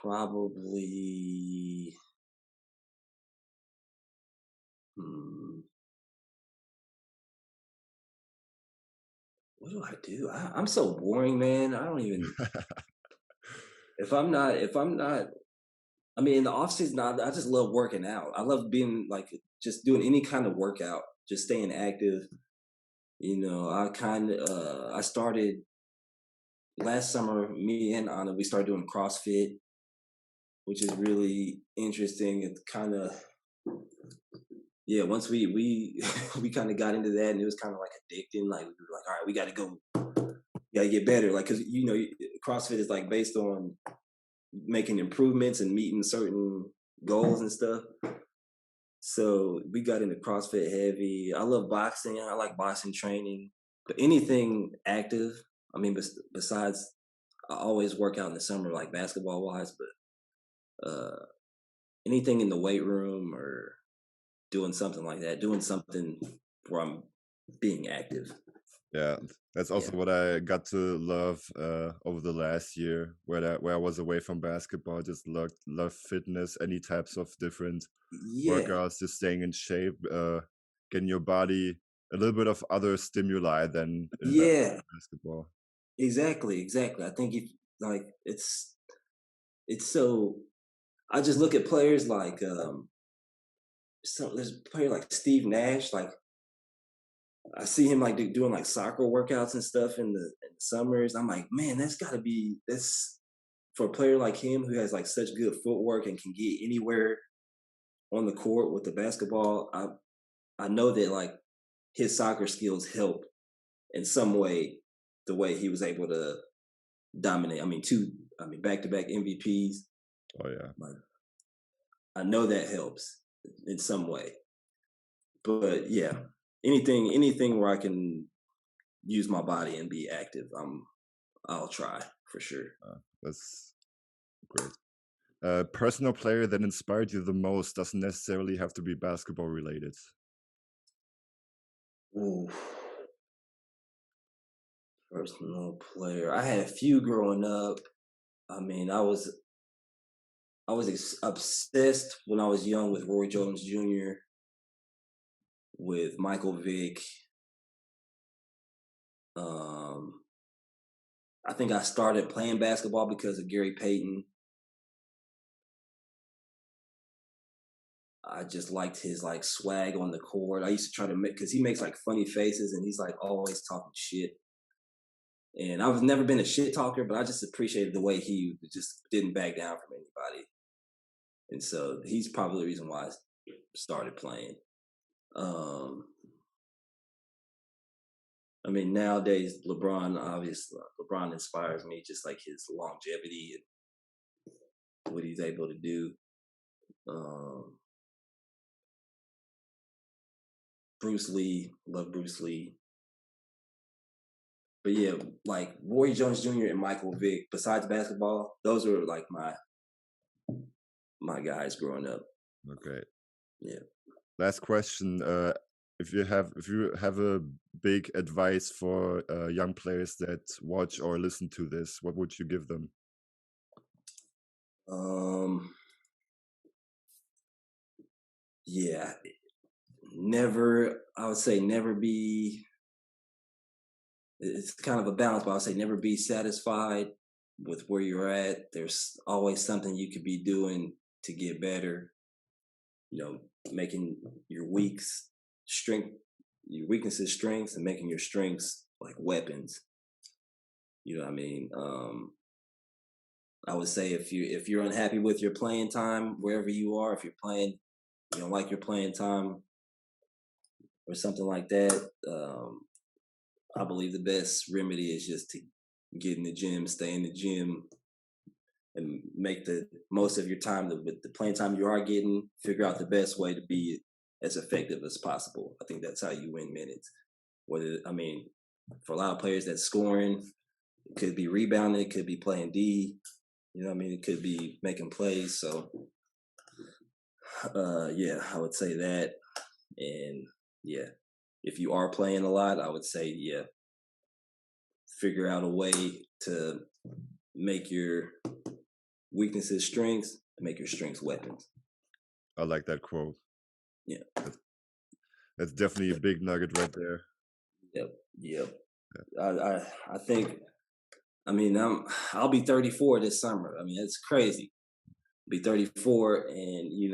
Probably. What do I do? I'm so boring, man. I don't even. If I'm not, in the off season, I just love working out. I love being like just doing any kind of workout, just staying active. I started last summer. Me and Anna, we started doing CrossFit, which is really interesting. It's kind of once we we kind of got into that, and it was kind of like addicting. Like we were like, all right, we got to go, gotta get better. Like, cause CrossFit is like based on making improvements and meeting certain goals and stuff. So we got into CrossFit heavy. I love boxing. I like boxing training, but anything active. Besides, I always work out in the summer, like basketball wise, but anything in the weight room or doing something like that, doing something where I'm being active. Yeah, that's also what I got to love over the last year, where I was away from basketball. Just love fitness, any types of different workouts, just staying in shape, getting your body a little bit of other stimuli than in Yeah, basketball. exactly. I think if like it's so. I just look at players like there's a player like Steve Nash. Like I see him like doing like soccer workouts and stuff in the summers. I'm like, man, that's for a player like him who has like such good footwork and can get anywhere on the court with the basketball. I know that like his soccer skills help in some way the way he was able to dominate. Back to back MVPs. Oh yeah. Like I know that helps in some way. But yeah, anything where I can use my body and be active, I'll try for sure. That's great. Personal player that inspired you the most doesn't necessarily have to be basketball related. Ooh, personal player. I had a few growing up. I mean, I was obsessed when I was young with Roy Jones Jr., with Michael Vick. Um, I think I started playing basketball because of Gary Payton. I just liked his like swag on the court. I used to try to make because he makes like funny faces and he's like always talking shit. And I've never been a shit talker, but I just appreciated the way he just didn't back down from anybody. And so he's probably the reason why I started playing. Um, I mean, nowadays LeBron inspires me, just like his longevity and what he's able to do. Bruce Lee, love Bruce Lee. But yeah, like Roy Jones Jr. and Michael Vick, besides basketball, those were like my guys growing up. Okay. Yeah. Last question. If you have a big advice for young players that watch or listen to this, what would you give them? Yeah. I would say never be, it's kind of a balance, but I would say never be satisfied with where you're at. There's always something you could be doing to get better. You know, making your your weaknesses strengths, and making your strengths like weapons. You know what I mean? I would say if you're unhappy with your playing time wherever you are, if you're playing, you don't like your playing time or something like that, I believe the best remedy is just to get in the gym, stay in the gym, and make the most of your time with the playing time you are getting. Figure out the best way to be as effective as possible. I think that's how you win minutes. For a lot of players, that's scoring. It could be rebounding. It could be playing D. You know what I mean? It could be making plays. So, yeah, I would say that. And yeah, if you are playing a lot, I would say, yeah, figure out a way to make your weaknesses strengths and make your strengths weapons. I like that quote. Yeah. That's definitely a big nugget right there. Yep. Yeah. I think. I mean, I'll be 34 this summer. I mean, it's crazy. I'll be 34, and You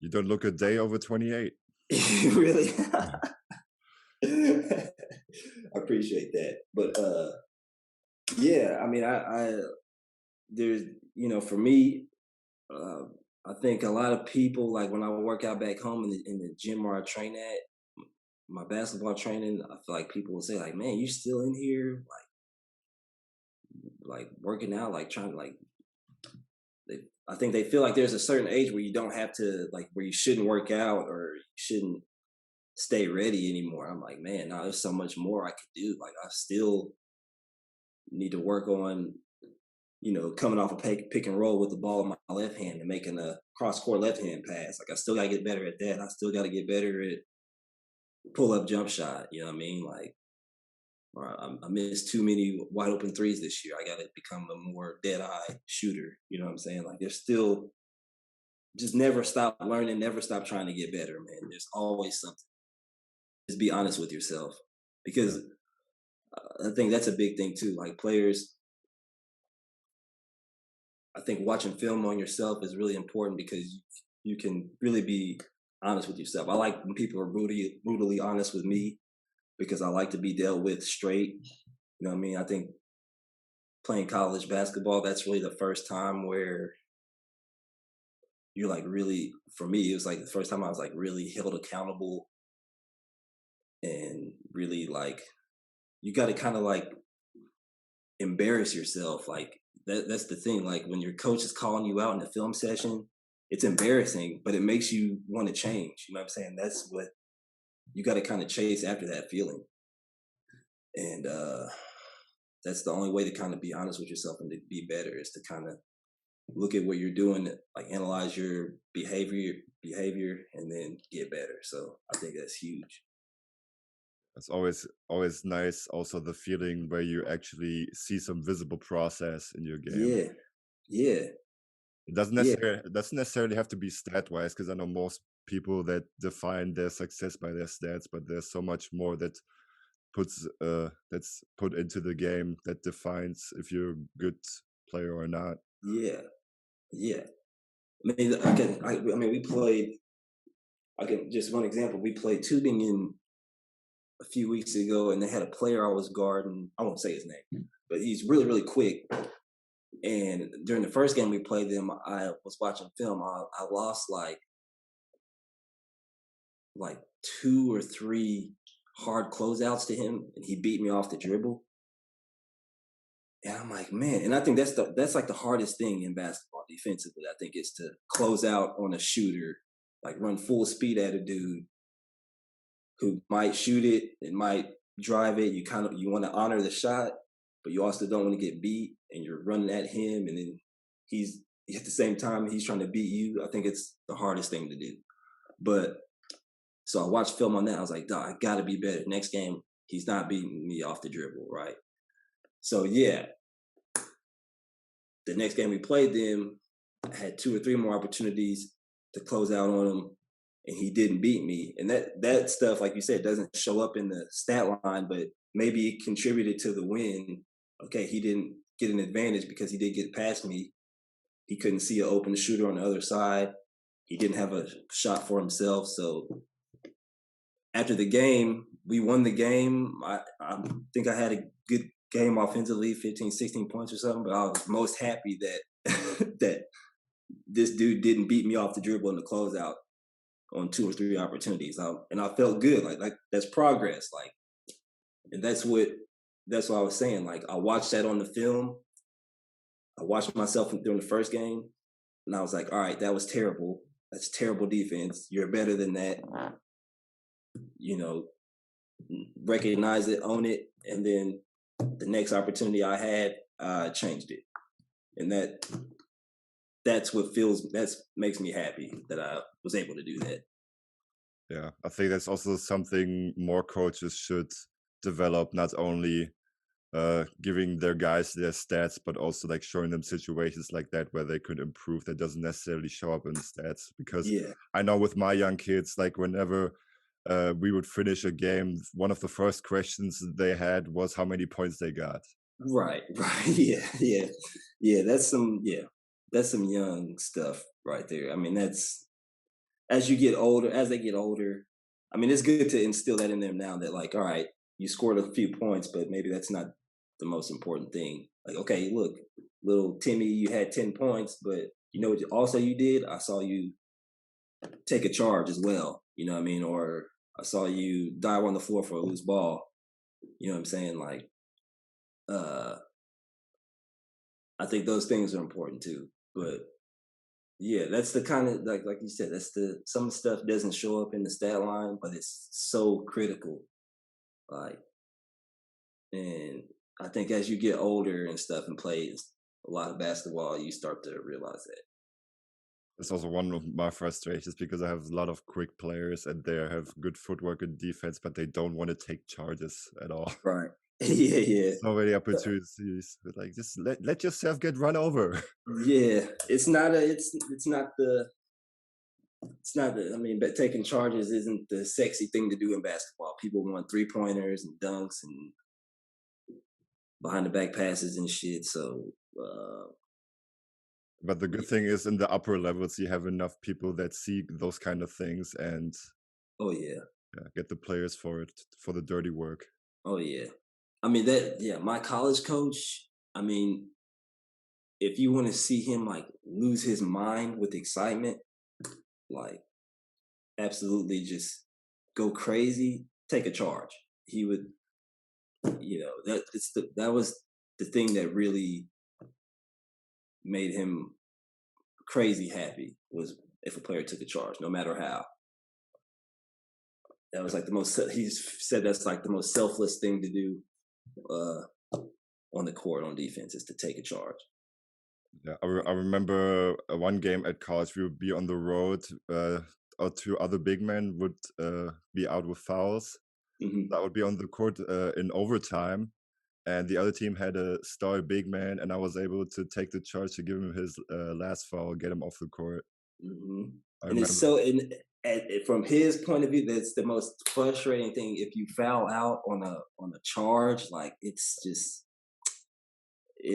don't look a day over 28. really. I appreciate that, but yeah. I mean, I there's for me, uh, I think a lot of people, like when I work out back home in the gym where I train at, my basketball training, I feel like people will say like, "Man, you still in here, like working out, like trying to like." I think they feel like there's a certain age where you don't have to like where you shouldn't work out or you shouldn't stay ready anymore. I'm like, man, no, there's so much more I could do. Like I still need to work on, coming off a pick and roll with the ball in my left hand and making a cross court left hand pass. Like I still gotta get better at that. I still gotta get better at pull up jump shot. You know what I mean? Like I missed too many wide open threes this year. I got to become a more dead eye shooter. You know what I'm saying? Like there's still just never stop learning, never stop trying to get better, man. There's always something. just be honest with yourself because I think that's a big thing too. Like players, I think watching film on yourself is really important because you can really be honest with yourself. I like when people are brutally honest with me because I like to be dealt with straight. You know what I mean? I think playing college basketball, that's really the first time where you're like really, for me, it was like the first time I was like really held accountable and really like, you got to kind of like embarrass yourself. Like that's the thing. Like when your coach is calling you out in the film session, it's embarrassing, but it makes you want to change. You know what I'm saying? That's what you got to kind of chase after that feeling. And that's the only way to kind of be honest with yourself and to be better is to kind of look at what you're doing, like analyze your behavior, and then get better. So I think that's huge. It's always nice. Also, the feeling where you actually see some visible process in your game. Yeah, yeah, yeah, It doesn't necessarily have to be stat wise, because I know most people that define their success by their stats, but there's so much more that's put into the game that defines if you're a good player or not. yeah, yeah. I mean, we played. I can just one example. We played Tübingen a few weeks ago, and they had a player I was guarding. I won't say his name, but he's really, really quick. And during the first game we played them, I was watching film. I lost like two or three hard closeouts to him, and he beat me off the dribble. And I'm like, man, and I think that's like the hardest thing in basketball defensively. I think is to close out on a shooter, like run full speed at a dude who might shoot it, it might drive it. You want to honor the shot, but you also don't want to get beat, and you're running at him, and then he's at the same time he's trying to beat you. I think it's the hardest thing to do. But so I watched film on that. I was like, dog, I gotta be better. Next game, he's not beating me off the dribble, right? So yeah, the next game we played them, I had two or three more opportunities to close out on him, and he didn't beat me. And that stuff, like you said, doesn't show up in the stat line, but maybe it contributed to the win. Okay, he didn't get an advantage because he did get past me. He couldn't see an open shooter on the other side. He didn't have a shot for himself. So after the game, we won the game. I think I had a good game offensively, 15, 16 points or something, but I was most happy that that this dude didn't beat me off the dribble in the closeout on two or three opportunities. And I felt good. Like that's progress. Like, and that's what I was saying. Like I watched that on the film. I watched myself during the first game, and I was like, all right, that was terrible. That's terrible defense. You're better than that. You know, recognize it, own it, and then the next opportunity I had, I changed it. And that's what makes me happy that I was able to do that. Yeah, I think that's also something more coaches should develop, not only giving their guys their stats, but also like showing them situations like that where they could improve that doesn't necessarily show up in the stats. Because Yeah, I know with my young kids, like whenever we would finish a game, one of the first questions they had was how many points they got. right, yeah. That's some young stuff right there. I mean, that's as they get older. I mean, it's good to instill that in them now. That like, all right, you scored a few points, but maybe that's not the most important thing. Like, okay, look, little Timmy, you had 10 points, but you know what? Also, you did. I saw you take a charge as well. You know what I mean? Or I saw you dive on the floor for a loose ball. You know what I'm saying? Like, I think those things are important too. But yeah, that's the kind of like you said, some stuff doesn't show up in the stat line, but it's so critical. Like, and I think as you get older and stuff and play a lot of basketball, you start to realize that. That's also one of my frustrations because I have a lot of quick players and they have good footwork and defense, but they don't want to take charges at all. Right. Yeah, yeah. So many opportunities, but like just let yourself get run over. Yeah. It's not it's not. But taking charges isn't the sexy thing to do in basketball. People want 3-pointers and dunks and behind the back passes and shit. So, But the good thing is, in the upper levels, you have enough people that see those kind of things and oh yeah, get the players for it, for the dirty work. oh yeah. My college coach. I mean, if you want to see him like lose his mind with excitement, like absolutely just go crazy, take a charge. He would, that was the thing that really made him crazy happy, was if a player took a charge, no matter how. That was like he said that's like the most selfless thing to do on the court on defense, is to take a charge. Yeah, I remember one game at college. We would be on the road. Our two other big men would be out with fouls. Mm-hmm. I would be on the court in overtime, and the other team had a star big man, and I was able to take the charge to give him his last foul, get him off the court. Mm-hmm. I And remember. it's so, from his point of view, that's the most frustrating thing. If you foul out on a charge, like it's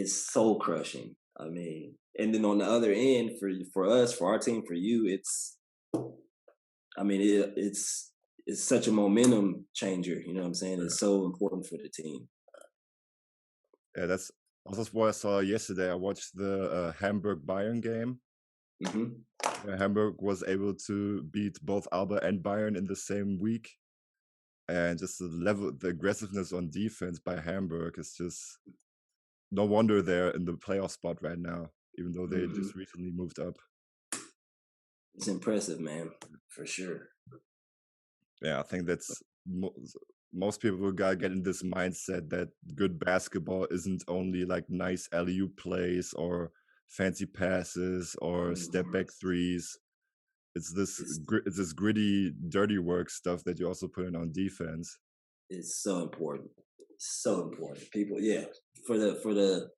soul crushing. I mean, and then on the other end, for us, for our team, for you, it's such a momentum changer. You know what I'm saying? It's so important for the team. Yeah, that's also what I saw yesterday. I watched the Hamburg Bayern game. Mm-hmm. Hamburg was able to beat both Alba and Bayern in the same week, and just the aggressiveness on defense by Hamburg is just no wonder they're in the playoff spot right now, even though they just recently moved up. It's impressive, man, for sure. Yeah, I think that's most people gotta get in this mindset that good basketball isn't only like nice alley-oop plays or fancy passes or step back threes. It's this gritty, dirty work stuff that you also put in on defense. It's so important. So important. People, yeah, for the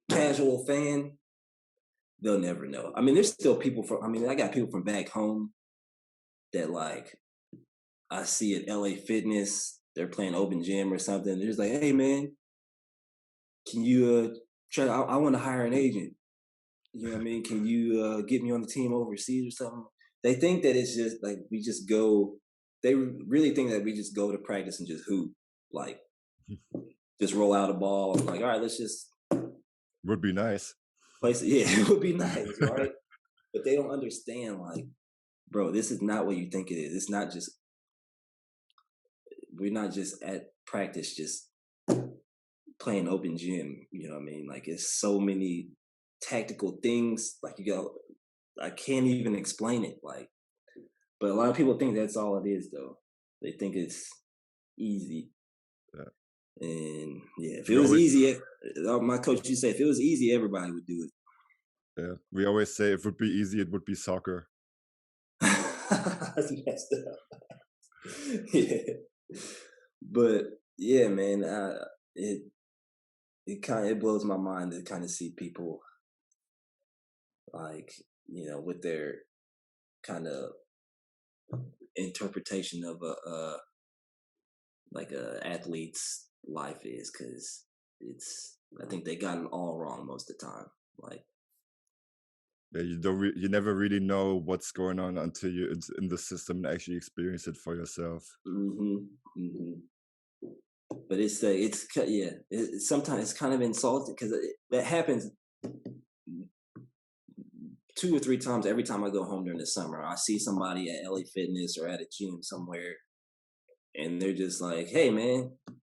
casual fan, they'll never know. I mean, there's still people I got people from back home that, like, I see at LA Fitness, they're playing open gym or something. They're just like, hey man, can you try? I want to hire an agent. You know what I mean? Can you get me on the team overseas or something? They think that it's just like we just go. They really think that we just go to practice and just hoop, like just roll out a ball. Like, all right, let's just. Would be nice. Place it. Yeah, it would be nice, right? But they don't understand, like, bro, this is not what you think it is. It's not just. We're not just at practice, just playing open gym. You know what I mean? Like, it's so many tactical things. Like, I can't even explain it. Like, but a lot of people think that's all it is, though. They think it's easy. Yeah. And yeah, if it was easy, my coach used to say, if it was easy, everybody would do it. Yeah, we always say if it would be easy, it would be soccer. That's messed up. Yeah. But yeah, man, it blows my mind to kind of see people like, with their kind of interpretation of a athlete's life is, because I think they got it all wrong most of the time. Like, yeah, you never really know what's going on until you're in the system and actually experience it for yourself. But sometimes it's kind of insulting, because that happens 2 or 3 times every time I go home during the summer. I see somebody at LA Fitness or at a gym somewhere, and they're just like, hey man,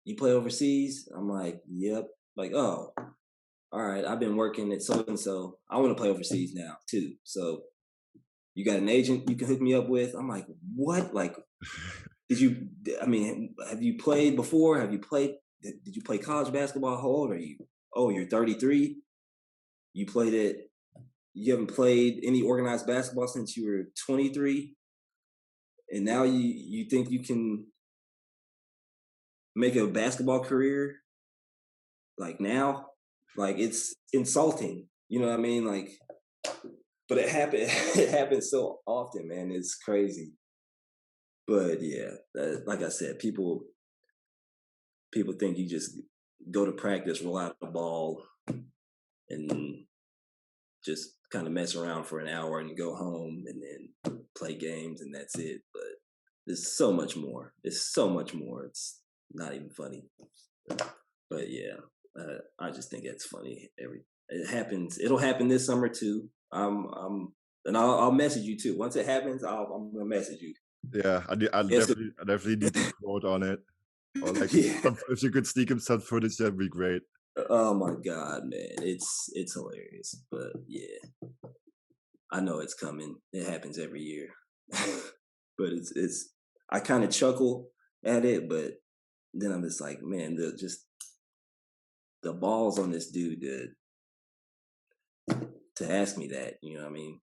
you play overseas? I'm like, yep. Like, oh, all right, I've been working at so and so. I want to play overseas now too. So you got an agent you can hook me up with? I'm like, what? Like, have you played before? Did you play college basketball? How old are you? Oh, you're 33. You haven't played any organized basketball since you were 23. And now you think you can make a basketball career like now? Like, it's insulting. You know what I mean? Like, but it happened. It happens so often, man. It's crazy. But yeah, like I said, people think you just go to practice, roll out the ball, and just kind of mess around for an hour and go home and then play games and that's it. But there's so much more. It's so much more. It's not even funny. But yeah, I just think it's funny. It happens. It'll happen this summer too. And I'll message you too. Once it happens, I'm gonna message you. Yeah, I definitely need to quote on it. Or like, Yeah. if you could sneak him some footage, that'd be great. Oh my god, man, it's hilarious. But yeah, I know it's coming. It happens every year. But it's I kind of chuckle at it, but then I'm just like, man, the balls on this dude to ask me that. You know what I mean?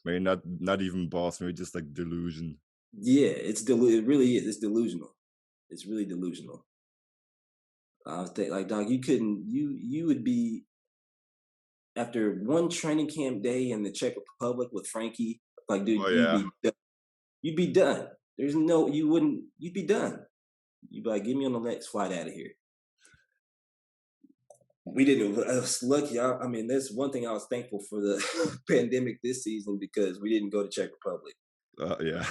Maybe not even balls, maybe just like delusion. Yeah, it really is. It's delusional. It's really delusional. I was thinking, like, dog, you would be after one training camp day in the Czech Republic with Frankie, like, dude, Oh yeah. you'd be done. There's no, you wouldn't, you'd be done. You'd be like, get me on the next flight out of here. We didn't. I was lucky. I mean, that's one thing I was thankful for the pandemic this season because we didn't go to Czech Republic. Yeah.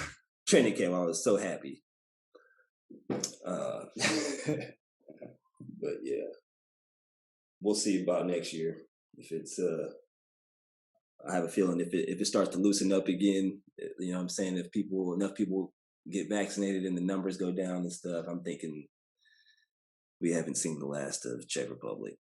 Training camp, I was so happy. But yeah, we'll see about next year. If it's, I have a feeling if it starts to loosen up again, you know what I'm saying? If enough people get vaccinated and the numbers go down and stuff, I'm thinking we haven't seen the last of Czech Republic.